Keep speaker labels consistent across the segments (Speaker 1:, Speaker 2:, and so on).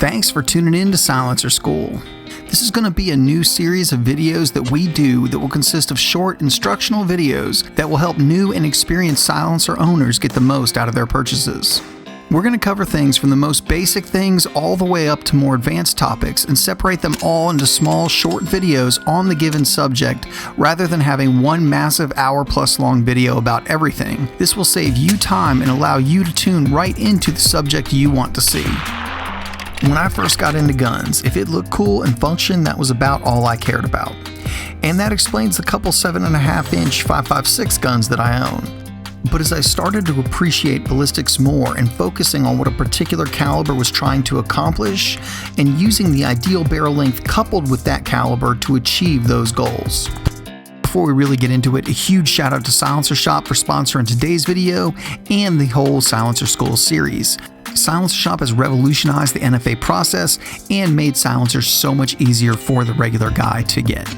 Speaker 1: Thanks for tuning in to Silencer School. This is going to be a new series of videos that we do that will consist of short instructional videos that will help new and experienced silencer owners get the most out of their purchases. We're going to cover things from the most basic things all the way up to more advanced topics and separate them all into small, short videos on the given subject rather than having one massive hour-plus long video about everything. This will save you time and allow you to tune right into the subject you want to see. When I first got into guns, if it looked cool and functioned, that was about all I cared about. And that explains the couple 7.5-inch 5.56 guns that I own. But as I started to appreciate ballistics more and focusing on what a particular caliber was trying to accomplish and using the ideal barrel length coupled with that caliber to achieve those goals. Before we really get into it, a huge shout out to Silencer Shop for sponsoring today's video and the whole Silencer School series. Silencer Shop has revolutionized the NFA process and made silencers so much easier for the regular guy to get.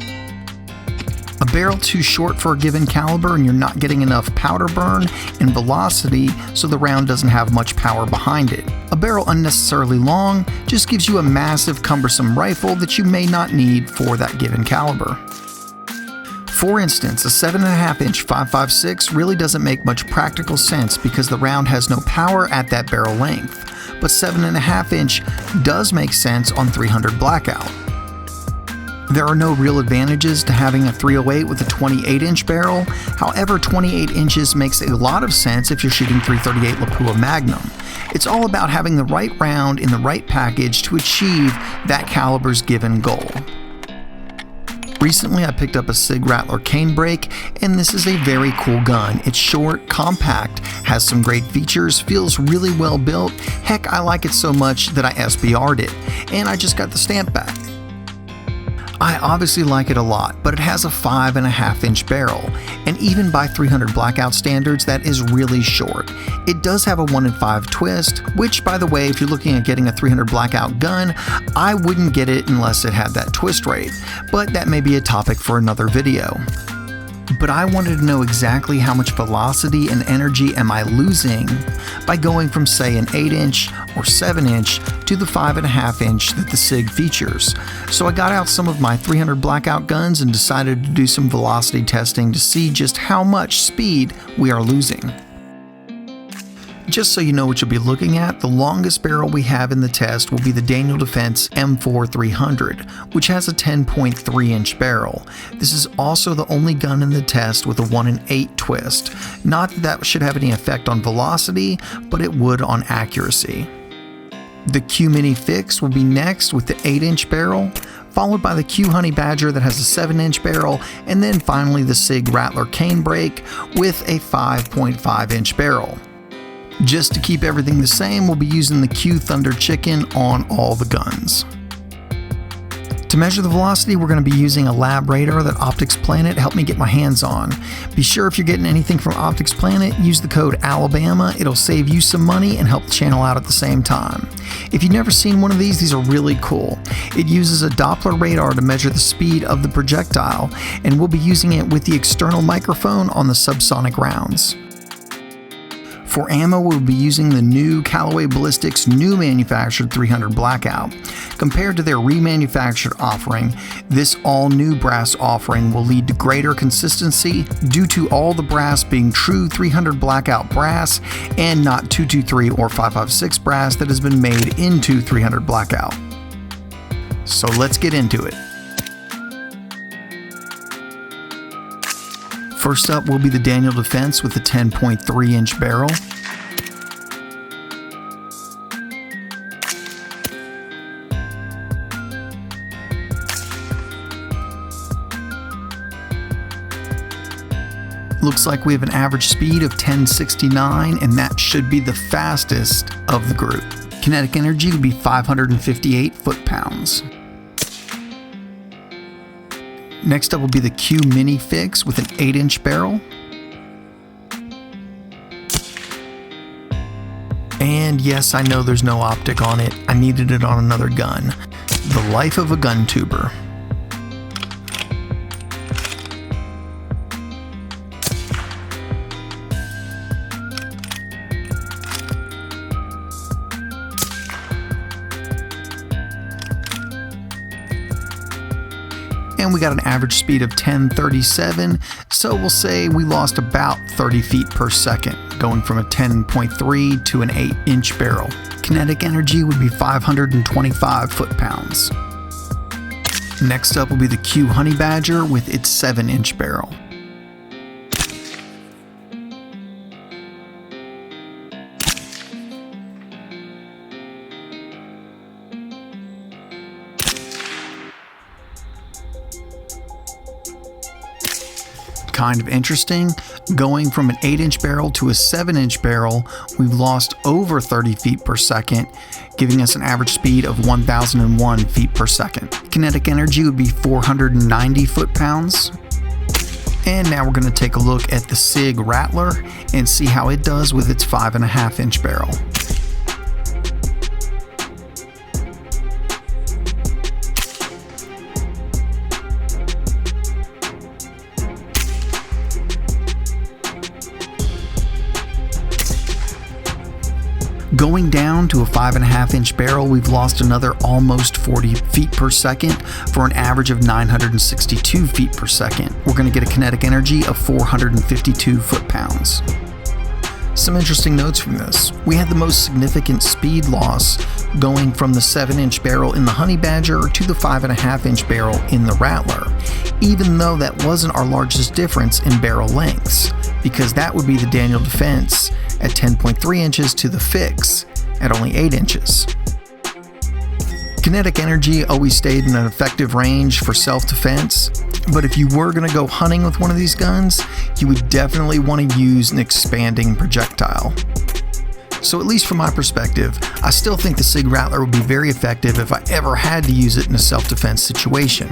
Speaker 1: A barrel too short for a given caliber and you're not getting enough powder burn and velocity so the round doesn't have much power behind it. A barrel unnecessarily long just gives you a massive cumbersome rifle that you may not need for that given caliber. For instance, a 7.5-inch 5.56 really doesn't make much practical sense because the round has no power at that barrel length, but 7.5-inch does make sense on 300 Blackout. There are no real advantages to having a 308 with a 28-inch barrel. However, 28 inches makes a lot of sense if you're shooting 338 Lapua Magnum. It's all about having the right round in the right package to achieve that caliber's given goal. Recently, I picked up a Sig Rattler cane brake, and this is a very cool gun. It's short, compact, has some great features, feels really well built. Heck, I like it so much that I SBR'd it, and I just got the stamp back. I obviously like it a lot, but it has a 5.5-inch barrel, and even by 300 Blackout standards, that is really short. It does have a 1 in 5 twist, which, by the way, if you're looking at getting a 300 Blackout gun, I wouldn't get it unless it had that twist rate, but that may be a topic for another video. But I wanted to know exactly how much velocity and energy am I losing by going from, say, an 8-inch or 7-inch to the 5.5-inch that the Sig features. So I got out some of my 300 Blackout guns and decided to do some velocity testing to see just how much speed we are losing. Just so you know what you'll be looking at, the longest barrel we have in the test will be the Daniel Defense M4 300, which has a 10.3-inch barrel. This is also the only gun in the test with a 1 in 8 twist. Not that that should have any effect on velocity, but it would on accuracy. The Q Mini Fix will be next with the 8-inch barrel, followed by the Q Honey Badger that has a 7-inch barrel, and then finally the Sig Rattler cane brake with a 5.5-inch barrel. Just to keep everything the same, we'll be using the Q Thunder Chicken on all the guns. To measure the velocity, we're going to be using a lab radar that Optics Planet helped me get my hands on. Be sure if you're getting anything from Optics Planet, use the code ALABAMA. It'll save you some money and help the channel out at the same time. If you've never seen one of these are really cool. It uses a Doppler radar to measure the speed of the projectile, and we'll be using it with the external microphone on the subsonic rounds. For ammo, we'll be using the new Callaway Ballistics new manufactured 300 Blackout. Compared to their remanufactured offering, this all-new brass offering will lead to greater consistency due to all the brass being true 300 Blackout brass and not 223 or 5.56 brass that has been made into 300 Blackout. So let's get into it. First up will be the Daniel Defense with the 10.3-inch barrel. Looks like we have an average speed of 1069, and that should be the fastest of the group. Kinetic energy would be 558 foot-pounds. Next up will be the Q Mini Fix with an 8-inch barrel. And yes, I know there's no optic on it. I needed it on another gun. The life of a gun tuber. and we got an average speed of 1037, so we'll say we lost about 30 feet per second, going from a 10.3 to an 8-inch barrel. Kinetic energy would be 525 foot-pounds. Next up will be the Q Honey Badger with its 7-inch barrel. Kind of interesting, going from an 8-inch barrel to a 7-inch barrel, we've lost over 30 feet per second, giving us an average speed of 1,001 feet per second. Kinetic energy would be 490 foot-pounds. And now we're going to take a look at the SIG Rattler and see how it does with its 5.5-inch barrel. Going down to a 5.5-inch barrel, we've lost another almost 40 feet per second for an average of 962 feet per second. We're going to get a kinetic energy of 452 foot-pounds. Some interesting notes from this. We had the most significant speed loss going from the 7-inch barrel in the Honey Badger to the 5.5-inch barrel in the Rattler, even though that wasn't our largest difference in barrel lengths, because that would be the Daniel Defense at 10.3 inches to the Fix at only 8 inches. Kinetic energy always stayed in an effective range for self-defense, but if you were going to go hunting with one of these guns, you would definitely want to use an expanding projectile. So at least from my perspective, I still think the SIG Rattler would be very effective if I ever had to use it in a self-defense situation.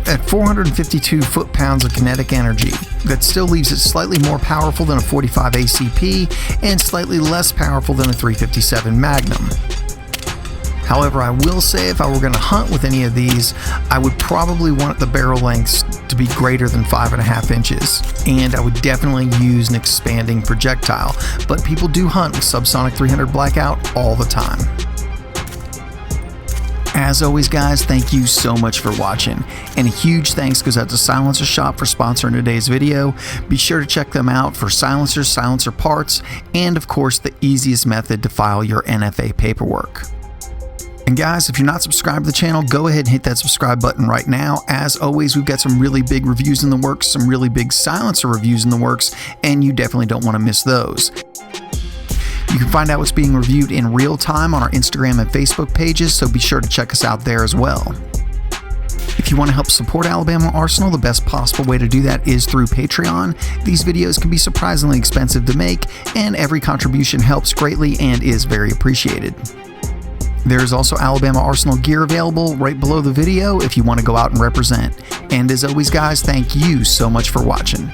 Speaker 1: At 452 foot-pounds of kinetic energy, that still leaves it slightly more powerful than a 45 ACP and slightly less powerful than a 357 Magnum. However, I will say if I were going to hunt with any of these, I would probably want the barrel lengths to be greater than 5.5 inches, and I would definitely use an expanding projectile, but people do hunt with subsonic 300 Blackout all the time. As always, guys, thank you so much for watching, and a huge thanks goes out to Silencer Shop for sponsoring today's video. Be sure to check them out for silencers, silencer parts, and of course the easiest method to file your NFA paperwork. And guys, if you're not subscribed to the channel, go ahead and hit that subscribe button right now. As always, we've got some really big reviews in the works, some really big silencer reviews in the works, and you definitely don't want to miss those. You can find out what's being reviewed in real time on our Instagram and Facebook pages, so be sure to check us out there as well. If you want to help support Alabama Arsenal, the best possible way to do that is through Patreon. These videos can be surprisingly expensive to make, and every contribution helps greatly and is very appreciated. There is also Alabama Arsenal gear available right below the video if you want to go out and represent. And as always, guys, thank you so much for watching.